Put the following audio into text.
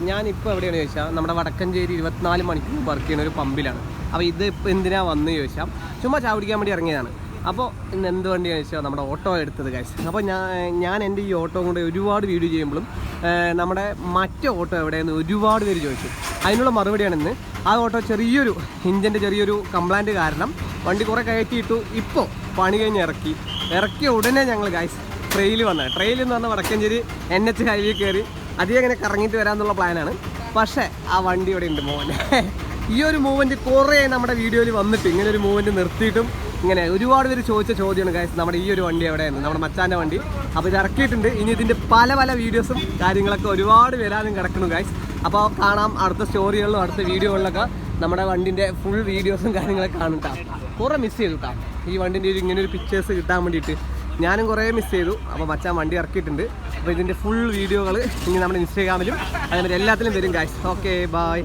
ഞാനിപ്പോൾ എവിടെയാണെന്ന് ചോദിച്ചാൽ നമ്മുടെ വടക്കഞ്ചേരി 24 മണിക്കൂർ വർക്ക് ചെയ്യുന്ന ഒരു പമ്പിലാണ്. അപ്പോൾ ഇത് ഇപ്പോൾ എന്തിനാണ് വന്ന് ചോദിച്ചാൽ ചുമ്മാ ചായ കുടിക്കാൻ വേണ്ടി ഇറങ്ങിയതാണ്. അപ്പോൾ ഇന്ന് എന്ത് വണ്ടിയാണെന്ന് ചോദിച്ചാൽ നമ്മുടെ ഓട്ടോ എടുത്തത് ഗൈസ്. അപ്പോൾ ഞാൻ എൻ്റെ ഈ ഓട്ടോ കൊണ്ട് ഒരുപാട് വീഡിയോ ചെയ്യുമ്പോഴും നമ്മുടെ മറ്റേ ഓട്ടോ എവിടെയെന്ന് ഒരുപാട് പേര് ചോദിച്ചു. അതിനുള്ള മറുപടിയാണ് ഇന്ന്. ആ ഓട്ടോ ചെറിയൊരു ഇഞ്ചിൻ്റെ ചെറിയൊരു കംപ്ലൈൻറ്റ് കാരണം വണ്ടി കുറേ കയറ്റിയിട്ടു. ഇപ്പോൾ പണി കഴിഞ്ഞ് ഇറക്കിയ ഉടനെ ഞങ്ങൾ ഗൈസ് ട്രെയിൽ എന്ന് പറഞ്ഞാൽ വടക്കഞ്ചേരി NH ഹൈവേ കയറി അധികം ഇങ്ങനെ കറങ്ങിയിട്ട് വരാമെന്നുള്ള പ്ലാനാണ്. പക്ഷേ ആ വണ്ടി ഇവിടെ ഉണ്ട് മോനെ. ഈ ഒരു മൂവ്മെൻറ്റ് കുറേ നമ്മുടെ വീഡിയോയിൽ വന്നിട്ട് ഇങ്ങനെ ഒരു മൂവ്മെൻറ്റ് നിർത്തിയിട്ടും ഇങ്ങനെ ഒരുപാട് പേര് ചോദിച്ച ചോദ്യമാണ് ഗൈസ്, നമ്മുടെ ഈ ഒരു വണ്ടി എവിടെയാണ്, നമ്മുടെ മച്ചാൻ്റെ വണ്ടി. അപ്പോൾ ഇത് ഇറക്കിയിട്ടുണ്ട്. ഇനി ഇതിൻ്റെ പല വീഡിയോസും കാര്യങ്ങളൊക്കെ ഒരുപാട് വരാനും കിടക്കുന്നു ഗൈസ്. അപ്പോൾ കാണാം അടുത്ത സ്റ്റോറികളിലും അടുത്ത വീഡിയോകളിലൊക്കെ നമ്മുടെ വണ്ടിൻ്റെ ഫുൾ വീഡിയോസും കാര്യങ്ങളൊക്കെ കാണും കേട്ടോ. കുറേ മിസ് ചെയ്തു കേട്ടോ ഈ വണ്ടിൻ്റെ ഇങ്ങനെ ഒരു പിക്ചേഴ്സ് കിട്ടാൻ വേണ്ടിയിട്ട്. ഞാനും കുറേ മിസ് ചെയ്തു. അപ്പോൾ മച്ചാൻ വണ്ടി ഇറക്കിയിട്ടുണ്ട്. അപ്പോൾ ഇതിൻ്റെ ഫുൾ വീഡിയോകൾ ഇനി നമ്മുടെ ഇൻസ്റ്റാഗ്രാമിലും അതേപോലെ എല്ലാത്തിലും വരും ഗൈസ്. Okay bye.